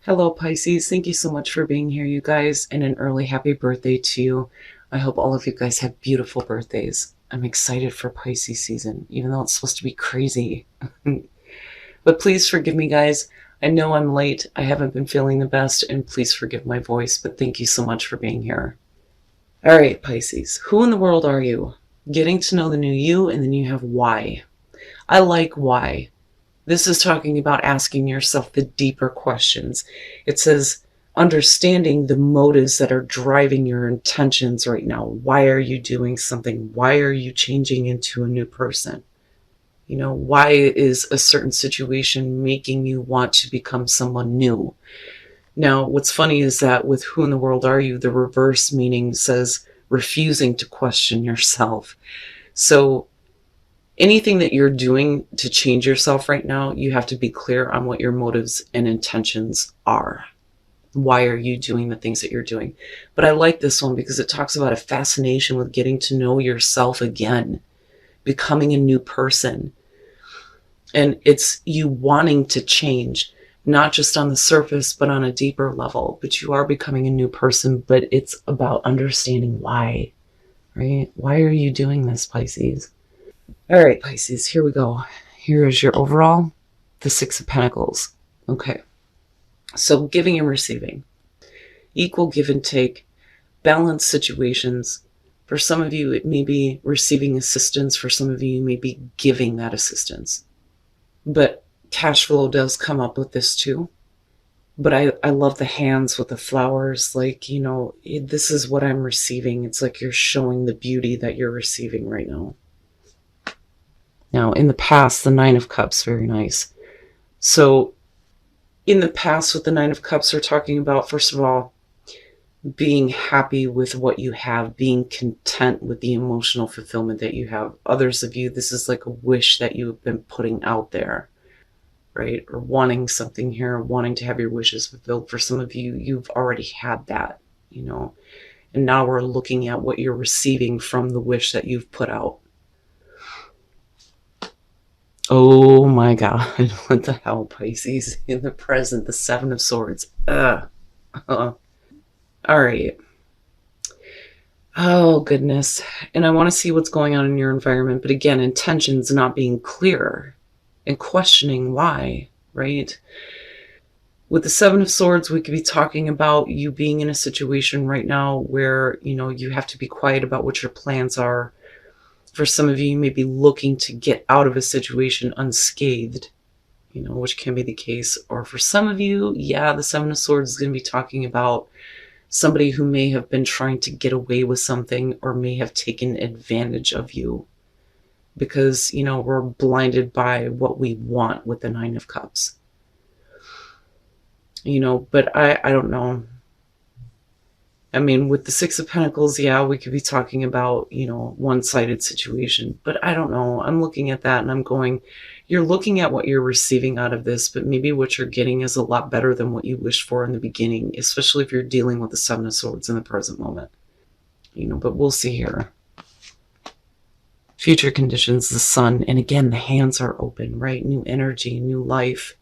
Hello, Pisces. Thank you so much for being here, you guys, and an early happy birthday to you. I hope all of you guys have beautiful birthdays. I'm excited for Pisces season, even though it's supposed to be crazy. But please forgive me, guys. I know I'm late. I haven't been feeling the best, and please forgive my voice, but thank you so much for being here. All right, Pisces. Who in the world are you? Getting to know the new you, and then you have why. I like why. This is talking about asking yourself the deeper questions. It says, understanding the motives that are driving your intentions right now. Why are you doing something? Why are you changing into a new person? Why is a certain situation making you want to become someone new? Now, what's funny is that with who in the world are you, the reverse meaning says refusing to question yourself. So anything that you're doing to change yourself right now, you have to be clear on what your motives and intentions are. Why are you doing the things that you're doing? But I like this one because it talks about a fascination with getting to know yourself again, becoming a new person. And it's you wanting to change, not just on the surface, but on a deeper level. But you are becoming a new person, but it's about understanding why, right? Why are you doing this, Pisces? All right, Pisces, here we go. Here is your overall, the Six of Pentacles. Okay, so giving and receiving. Equal give and take, balanced situations. For some of you, it may be receiving assistance. For some of you, may be giving that assistance. But cash flow does come up with this too. But I love the hands with the flowers. Like, this is what I'm receiving. It's like you're showing the beauty that you're receiving right now. Now, in the past, the Nine of Cups, very nice. So in the past with the Nine of Cups, we're talking about, first of all, being happy with what you have, being content with the emotional fulfillment that you have. Others of you, this is like a wish that you've been putting out there, right? Or wanting something here, wanting to have your wishes fulfilled. For some of you, you've already had that, and now we're looking at what you're receiving from the wish that you've put out. Oh my God, what the hell, Pisces? In the present, the Seven of Swords. All right. Oh, goodness. And I want to see what's going on in your environment. But again, intentions not being clear and questioning why, right? With the Seven of Swords, we could be talking about you being in a situation right now where, you have to be quiet about what your plans are. For some of you, you may be looking to get out of a situation unscathed, which can be the case. Or for some of you, yeah, the Seven of Swords is going to be talking about somebody who may have been trying to get away with something or may have taken advantage of you because, we're blinded by what we want with the Nine of Cups. But I don't know. I mean, with the Six of Pentacles, yeah, we could be talking about, one-sided situation. But I don't know. I'm looking at that and I'm going, you're looking at what you're receiving out of this, but maybe what you're getting is a lot better than what you wished for in the beginning, especially if you're dealing with the Seven of Swords in the present moment. But we'll see here. Future conditions, the Sun. And again, the hands are open, right? New energy, new life,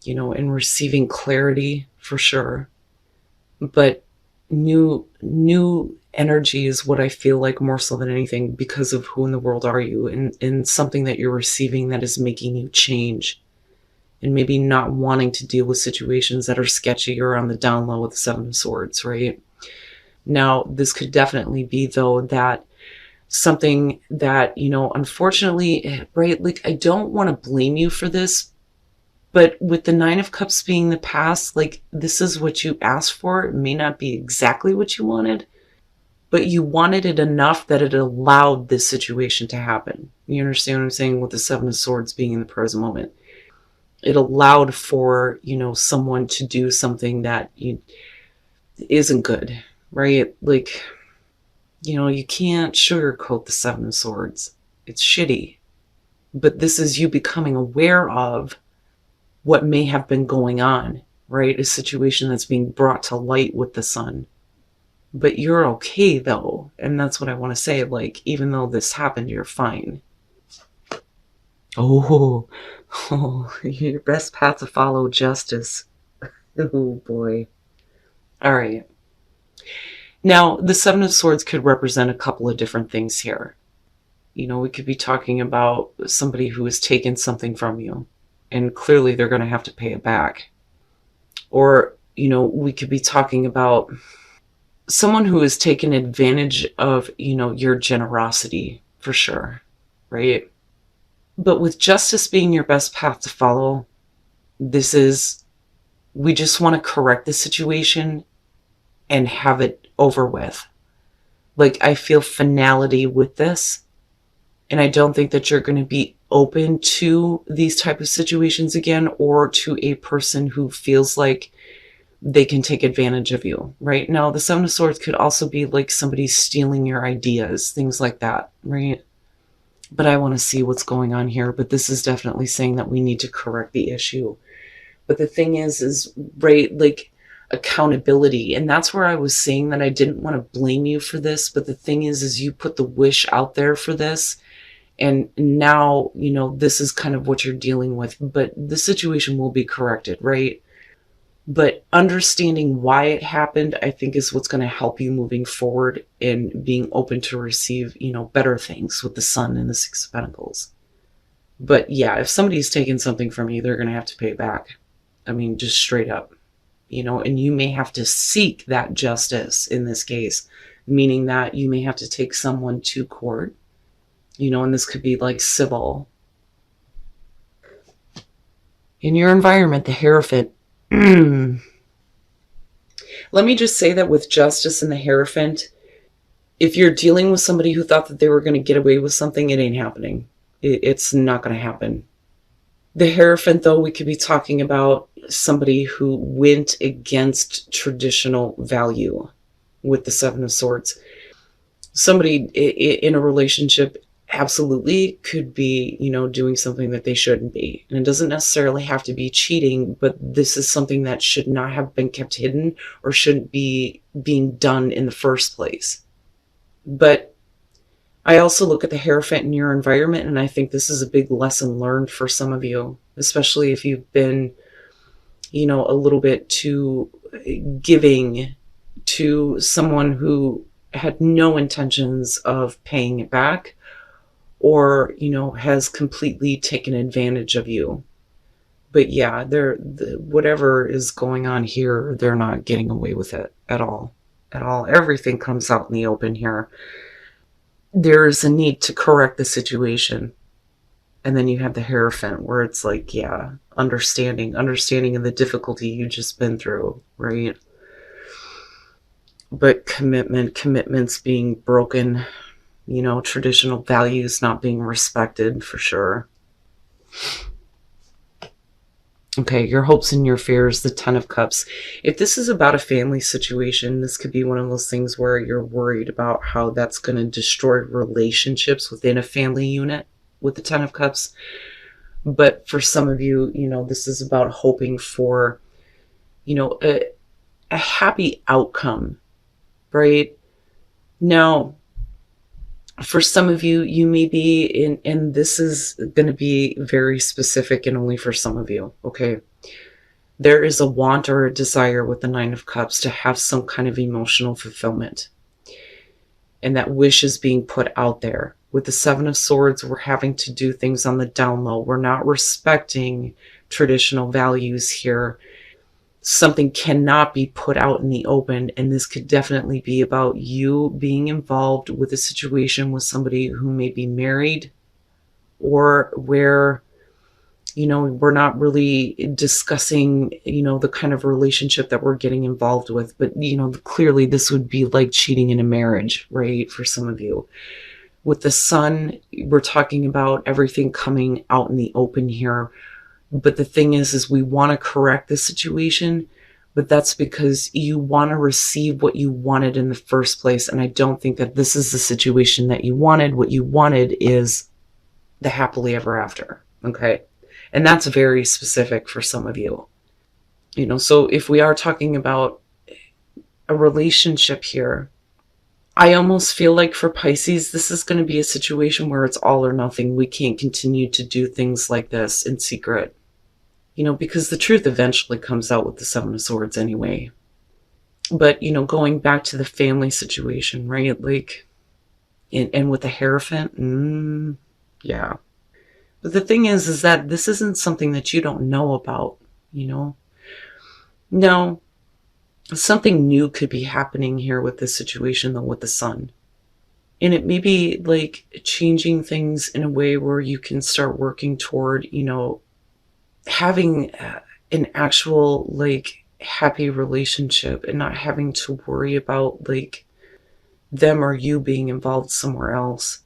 and receiving clarity for sure. But new energy is what I feel like more so than anything because of who in the world are you and something that you're receiving that is making you change and maybe not wanting to deal with situations that are sketchy or on the down low with the Seven of Swords, right? Now, this could definitely be, though, that something that, unfortunately, right, like I don't want to blame you for this, but with the Nine of Cups being the past, like this is what you asked for. It may not be exactly what you wanted, but you wanted it enough that it allowed this situation to happen. You understand what I'm saying with the Seven of Swords being in the present moment? It allowed for, someone to do something that isn't good, right? Like, you can't sugarcoat the Seven of Swords. It's shitty. But this is you becoming aware of what may have been going on, right? A situation that's being brought to light with the Sun. But you're okay, though. And that's what I want to say. Like, even though this happened, you're fine. Oh, your best path to follow, justice. Oh boy. All right. Now, the Seven of Swords could represent a couple of different things here. We could be talking about somebody who has taken something from you, and clearly they're going to have to pay it back. Or, we could be talking about someone who has taken advantage of, your generosity for sure, right? But with justice being your best path to follow, we just want to correct the situation and have it over with. Like, I feel finality with this, and I don't think that you're going to be open to these type of situations again, or to a person who feels like they can take advantage of you. Right now, the Seven of Swords could also be like somebody stealing your ideas, things like that, right? But I want to see what's going on here. But this is definitely saying that we need to correct the issue. But the thing is right, like, accountability. And that's where I was saying that I didn't want to blame you for this. But the thing is you put the wish out there for this. And now, this is kind of what you're dealing with. But the situation will be corrected, right? But understanding why it happened, I think, is what's going to help you moving forward and being open to receive, better things with the Sun and the Six of Pentacles. But yeah, if somebody's taken something from you, they're going to have to pay it back. I mean, just straight up, and you may have to seek that justice in this case, meaning that you may have to take someone to court, and this could be like civil. In your environment, the Hierophant. Let me just say that with Justice and the Hierophant, if you're dealing with somebody who thought that they were going to get away with something, it ain't happening. It's not going to happen. The Hierophant, though, we could be talking about somebody who went against traditional value with the Seven of Swords. Somebody in a relationship absolutely could be, doing something that they shouldn't be. And it doesn't necessarily have to be cheating, but this is something that should not have been kept hidden or shouldn't be being done in the first place. But I also look at the Hierophant in your environment, and I think this is a big lesson learned for some of you, especially if you've been, a little bit too giving to someone who had no intentions of paying it back, or, has completely taken advantage of you. But yeah, whatever is going on here, they're not getting away with it at all. At all. Everything comes out in the open here. There is a need to correct the situation. And then you have the Hierophant, where it's like, yeah, understanding of the difficulty you've just been through, right? But commitments being broken, traditional values not being respected, for sure. Okay, your hopes and your fears, the Ten of Cups. If this is about a family situation, this could be one of those things where you're worried about how that's going to destroy relationships within a family unit with the Ten of Cups. But for some of you, this is about hoping for, a happy outcome, right? Now, for some of you, you may be in, and this is going to be very specific and only for some of you, okay? There is a want or a desire with the Nine of Cups to have some kind of emotional fulfillment. And that wish is being put out there. With the Seven of Swords, we're having to do things on the down low. We're not respecting traditional values here. Something cannot be put out in the open, and this could definitely be about you being involved with a situation with somebody who may be married, or where, we're not really discussing, the kind of relationship that we're getting involved with. But, clearly this would be like cheating in a marriage, right? For some of you. With the Sun, we're talking about everything coming out in the open here. But the thing is we want to correct the situation, but that's because you want to receive what you wanted in the first place. And I don't think that this is the situation that you wanted. What you wanted is the happily ever after. Okay. And that's very specific for some of you. So if we are talking about a relationship here, I almost feel like for Pisces, this is going to be a situation where it's all or nothing. We can't continue to do things like this in secret. because the truth eventually comes out with the Seven of Swords anyway. But, going back to the family situation, right? Like, and with the Hierophant, yeah. But the thing is that this isn't something that you don't know about, you know? No, something new could be happening here with this situation, though, with the Sun. And it may be like changing things in a way where you can start working toward, having an actual, like, happy relationship and not having to worry about, like, them or you being involved somewhere else.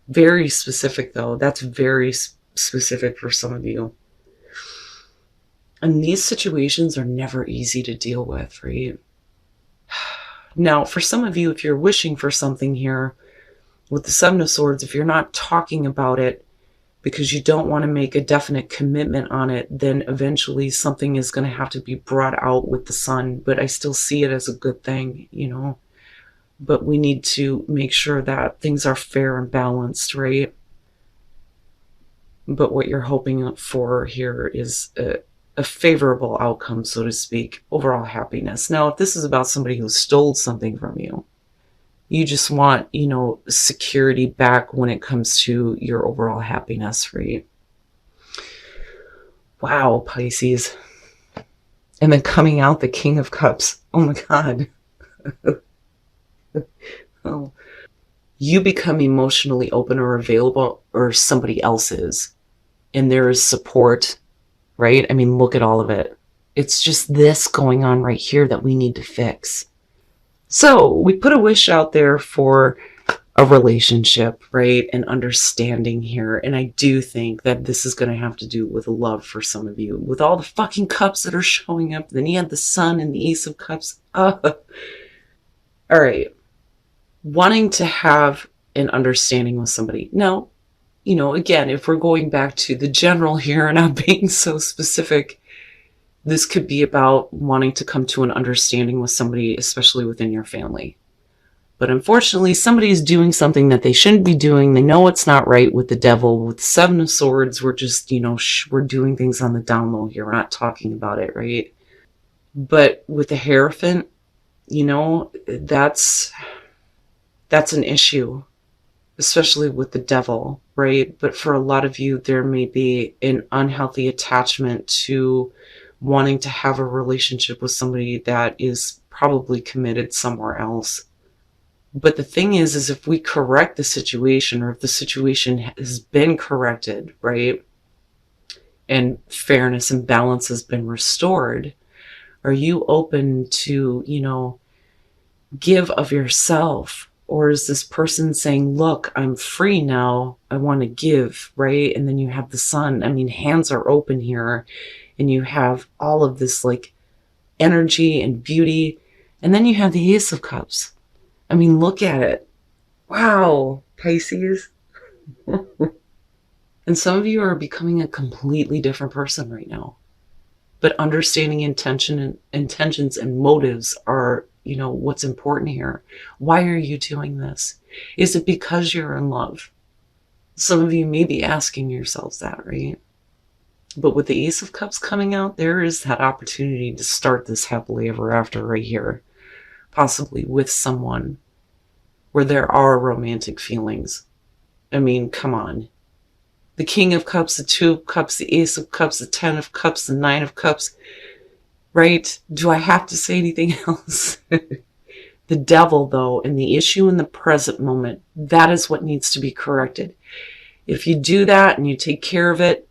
Very specific, though. That's very specific for some of you. And these situations are never easy to deal with, right? Now, for some of you, if you're wishing for something here with the Seven of Swords, if you're not talking about it because you don't want to make a definite commitment on it, then eventually something is going to have to be brought out with the Sun. But I still see it as a good thing, But we need to make sure that things are fair and balanced, right? But what you're hoping for here is a favorable outcome, so to speak, overall happiness. Now, if this is about somebody who stole something from you, you just want, security back when it comes to your overall happiness, right? Wow, Pisces. And then coming out the King of Cups. Oh my God. Oh. You become emotionally open or available, or somebody else is, and there is support, right? I mean, look at all of it. It's just this going on right here that we need to fix. So we put a wish out there for a relationship, right? And understanding here. And I do think that this is going to have to do with love for some of you. With all the fucking cups that are showing up. Then you have the Sun and the Ace of Cups. All right. Wanting to have an understanding with somebody. Now, again, if we're going back to the general here and not being so specific, this could be about wanting to come to an understanding with somebody, especially within your family. But unfortunately, somebody is doing something that they shouldn't be doing. They know it's not right with the Devil. With the Seven of Swords, we're just, we're doing things on the down low here. We're not talking about it, right? But with the Hierophant, that's an issue, especially with the Devil, right? But for a lot of you, there may be an unhealthy attachment to wanting to have a relationship with somebody that is probably committed somewhere else. But the thing is if we correct the situation, or if the situation has been corrected, right, and fairness and balance has been restored, are you open to, give of yourself? Or is this person saying, look, I'm free now, I want to give, right? And then you have the Sun. I mean, hands are open here, and you have all of this, like, energy and beauty. And then you have the Ace of Cups. I mean, look at it. Wow, Pisces. And some of you are becoming a completely different person right now. But understanding intentions and motives are, what's important here. Why are you doing this? Is it because you're in love? Some of you may be asking yourselves that, right? But with the Ace of Cups coming out, there is that opportunity to start this happily ever after right here. Possibly with someone where there are romantic feelings. I mean, come on. The King of Cups, the Two of Cups, the Ace of Cups, the Ten of Cups, the Nine of Cups. Right? Do I have to say anything else? The Devil, though, and the issue in the present moment, that is what needs to be corrected. If you do that and you take care of it,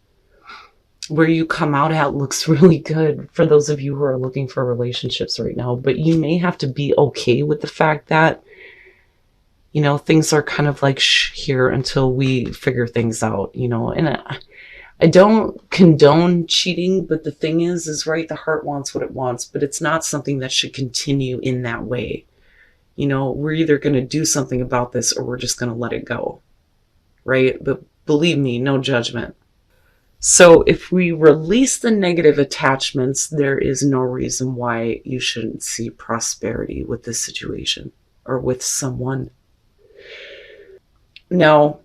where you come out at looks really good for those of you who are looking for relationships right now. But you may have to be okay with the fact that, things are kind of like here until we figure things out, and I don't condone cheating, but the thing is right, the heart wants what it wants, but it's not something that should continue in that way. We're either going to do something about this or we're just going to let it go, right? But believe me, no judgment. So if we release the negative attachments, there is no reason why you shouldn't see prosperity with this situation or with someone. Now,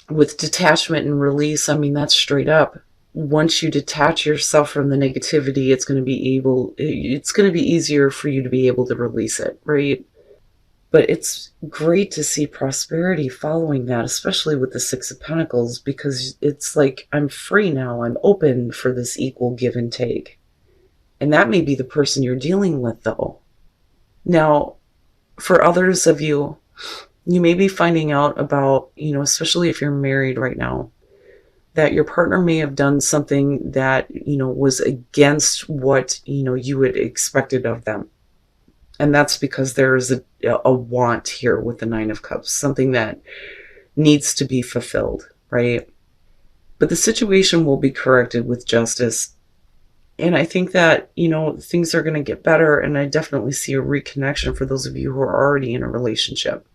with detachment and release, I mean, that's straight up. once you detach yourself from the negativity, it's going to be easier for you to be able to release it, right? But it's great to see prosperity following that, especially with the Six of Pentacles, because it's like, I'm free now. I'm open for this equal give and take. And that may be the person you're dealing with, though. Now, for others of you, you may be finding out about, especially if you're married right now, that your partner may have done something that, was against what, you had expected of them. And that's because there is a want here with the Nine of Cups, something that needs to be fulfilled, right? But the situation will be corrected with justice. And I think that, things are going to get better. And I definitely see a reconnection for those of you who are already in a relationship,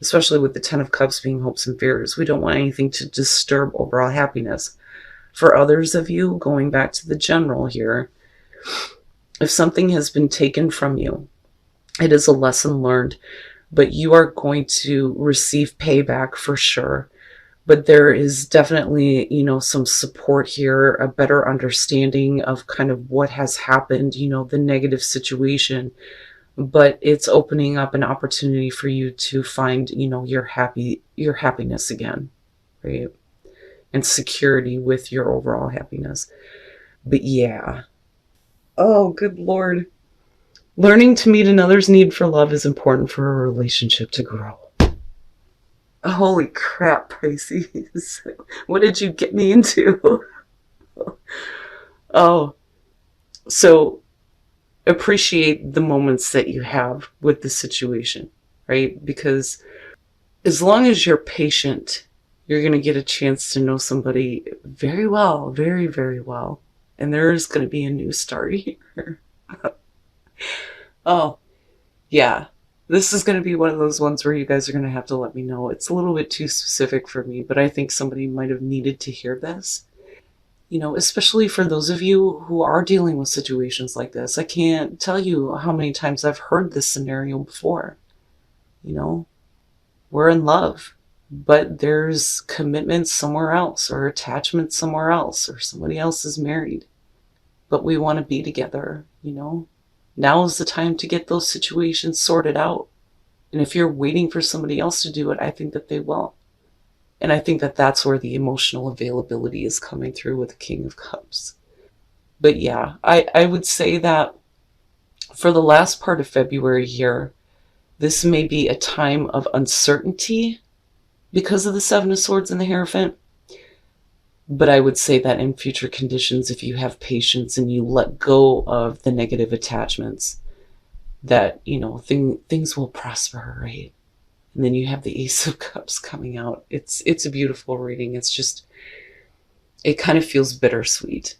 especially with the Ten of Cups being hopes and fears. We don't want anything to disturb overall happiness. For others of you, going back to the general here, if something has been taken from you, it is a lesson learned, but you are going to receive payback for sure. But there is definitely, some support here, a better understanding of kind of what has happened, the negative situation. But it's opening up an opportunity for you to find, your happiness again, right? And security with your overall happiness. But yeah. Oh, good Lord. Learning to meet another's need for love is important for a relationship to grow. Holy crap, Pisces. What did you get me into? Oh, so appreciate the moments that you have with the situation, right? Because as long as you're patient, you're going to get a chance to know somebody very well, very, very well. And there is going to be a new start here. Oh, yeah. This is going to be one of those ones where you guys are going to have to let me know. It's a little bit too specific for me, but I think somebody might have needed to hear this. Especially for those of you who are dealing with situations like this. I can't tell you how many times I've heard this scenario before. We're in love, but there's commitment somewhere else, or attachment somewhere else, or somebody else is married. But we want to be together, Now is the time to get those situations sorted out. And if you're waiting for somebody else to do it, I think that they will. And I think that that's where the emotional availability is coming through with the King of Cups. But yeah, I would say that for the last part of February here, this may be a time of uncertainty because of the Seven of Swords and the Hierophant. But I would say that in future conditions, if you have patience and you let go of the negative attachments, that, things will prosper, right? And then you have the Ace of Cups coming out. It's a beautiful reading. It's just, it kind of feels bittersweet,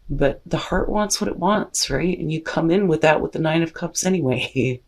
But the heart wants what it wants, right? And you come in with that with the Nine of Cups anyway.